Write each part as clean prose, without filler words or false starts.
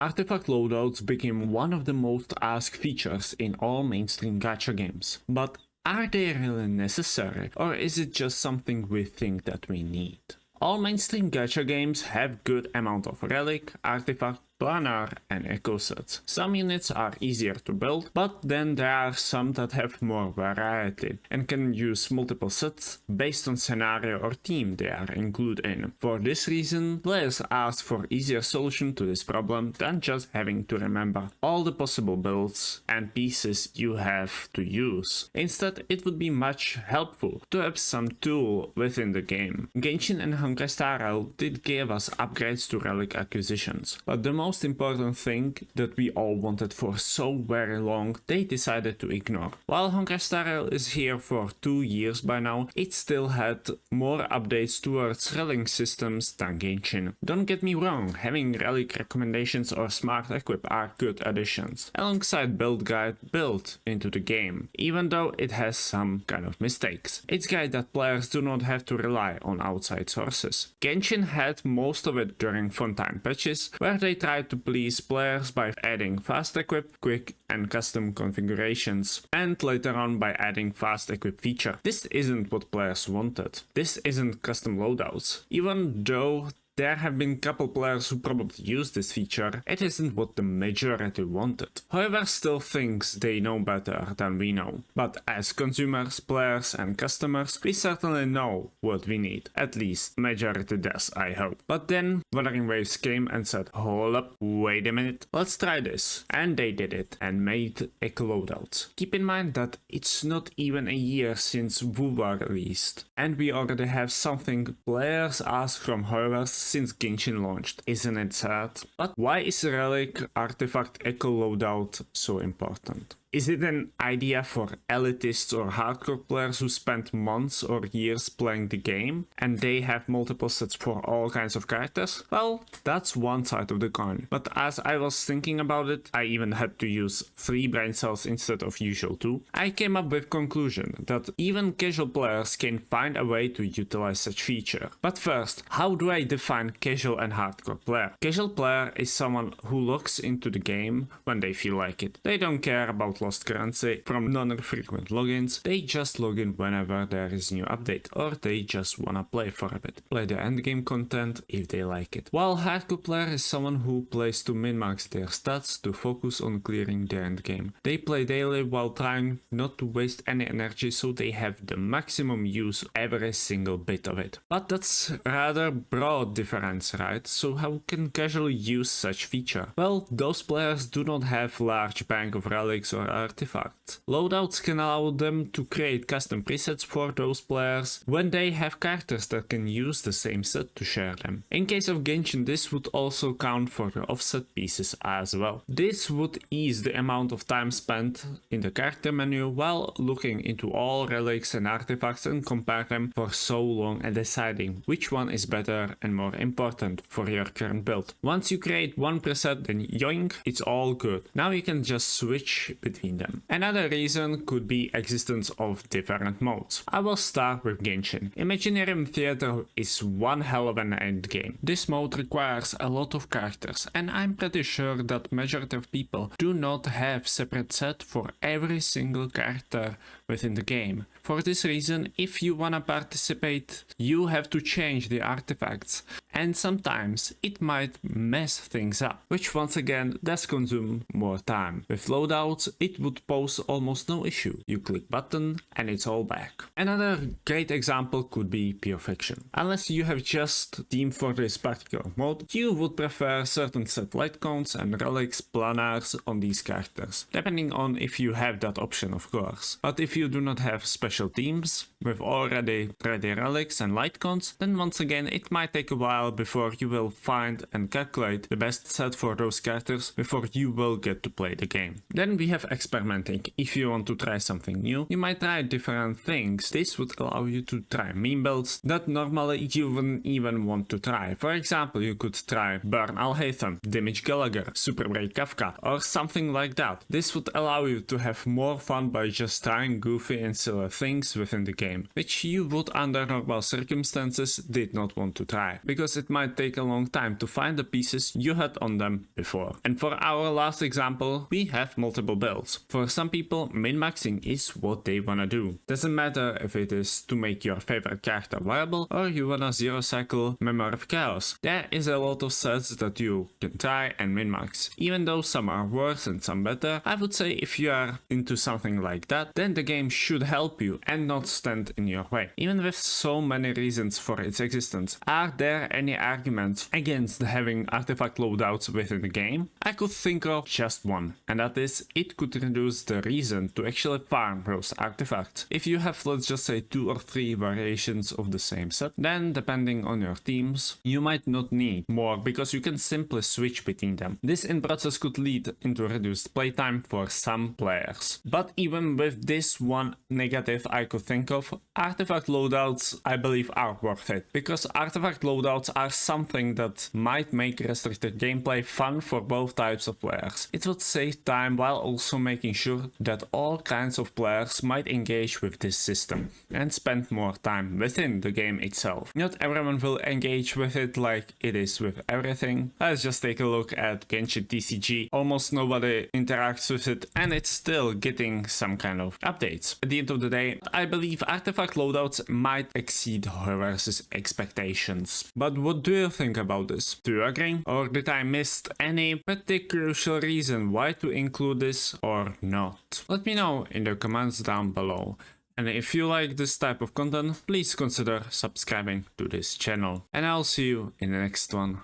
Artifact loadouts became one of the most asked features in all mainstream gacha games. But are they really necessary, or is it just something we think that we need? All mainstream gacha games have good amount of relic, artifact, planar and echo sets. Some units are easier to build, but then there are some that have more variety and can use multiple sets based on scenario or theme they are included in. For this reason, players ask for easier solution to this problem than just having to remember all the possible builds and pieces you have to use. Instead, it would be much helpful to have some tool within the game. Genshin and Honkai Star Rail did give us upgrades to relic acquisitions, but the most important thing that we all wanted for so very long, they decided to ignore. While Honkai Star Rail is here for 2 years by now, it still had more updates towards relic systems than Genshin. Don't get me wrong, having relic recommendations or smart equip are good additions, alongside build guide built into the game, even though it has some kind of mistakes. It's guide that players do not have to rely on outside sources. Genshin had most of it during funtime patches, where they tried to please players by adding fast equip, quick and custom configurations, and later on by adding fast equip feature. This isn't what players wanted. This isn't custom loadouts. Even though there have been couple players who probably use this feature, it isn't what the majority wanted. However, still thinks they know better than we know. But as consumers, players and customers, we certainly know what we need. At least majority does, I hope. But then Wuthering Waves came and said, hold up, wait a minute, let's try this. And they did it and made echo loadouts. Keep in mind that it's not even a year since WoW released, and we already have something players ask from Hoyoverse since Genshin launched. Isn't it sad? But why is Relic Artifact Echo Loadout so important? Is it an idea for elitists or hardcore players who spent months or years playing the game and they have multiple sets for all kinds of characters? Well, that's one side of the coin. But as I was thinking about it, I even had to use 3 brain cells instead of usual 2. I came up with conclusion that even casual players can find a way to utilize such feature. But first, how do I define casual and hardcore player? Casual player is someone who logs into the game when they feel like it. They don't care about lost currency from non-frequent logins, they just log in whenever there is new update, or they just wanna play for a bit, play the endgame content if they like it. While hardcore player is someone who plays to min-max their stats to focus on clearing the endgame. They play daily while trying not to waste any energy, so they have the maximum use every single bit of it. But that's rather broad difference, right? So how can casually use such feature? Well, those players do not have large bank of relics or artifacts. Loadouts can allow them to create custom presets for those players when they have characters that can use the same set to share them. In case of Genshin, this would also count for the offset pieces as well. This would ease the amount of time spent in the character menu while looking into all relics and artifacts and compare them for so long and deciding which one is better and more important for your current build. Once you create one preset, then yoink, it's all good. Now you can just switch between them. Another reason could be existence of different modes. I will start with Genshin. Imaginarium Theater is one hell of an endgame. This mode requires a lot of characters, and I'm pretty sure that majority of people do not have separate set for every single character within the game. For this reason, if you wanna participate, you have to change the artifacts, and sometimes it might mess things up, which once again does consume more time. With loadouts, it would pose almost no issue. You click button and it's all back. Another great example could be Pure Fiction. Unless you have just themed for this particular mode, you would prefer certain set light counts and relics, planars on these characters, depending on if you have that option, of course. But if you do not have special themes with already ready relics and light counts, then once again it might take a while before you will find and calculate the best set for those characters before you will get to play the game. Then we have experimenting. If you want to try something new, you might try different things. This would allow you to try meme builds that normally you wouldn't even want to try. For example, you could try Burn Alhaitham, Damage Gallagher, Super Break Kafka, or something like that. This would allow you to have more fun by just trying goofy and silly things within the game, which you would under normal circumstances did not want to try. Because because it might take a long time to find the pieces you had on them before. And for our last example, we have multiple builds. For some people, min-maxing is what they wanna do. Doesn't matter if it is to make your favorite character viable or you wanna zero cycle Memory of Chaos. There is a lot of sets that you can try and min-max. Even though some are worse and some better, I would say if you are into something like that, then the game should help you and not stand in your way. Even with so many reasons for its existence, are there any arguments against having artifact loadouts within the game? I could think of just one, and that is it could reduce the reason to actually farm those artifacts. If you have, let's just say, 2 or 3 variations of the same set, then depending on your teams, you might not need more because you can simply switch between them. This in process could lead into reduced playtime for some players. But even with this one negative I could think of, artifact loadouts I believe are worth it, because artifact loadouts are something that might make restricted gameplay fun for both types of players. It would save time while also making sure that all kinds of players might engage with this system and spend more time within the game itself. Not everyone will engage with it like it is with everything. Let's just take a look at Genshin TCG. Almost nobody interacts with it and it's still getting some kind of updates. At the end of the day, I believe artifact loadouts might exceed Hoyoverse's expectations. But what do you think about this? Do you agree? Or did I miss any pretty crucial reason why to include this or not? Let me know in the comments down below. And if you like this type of content, please consider subscribing to this channel. And I'll see you in the next one.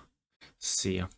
See ya.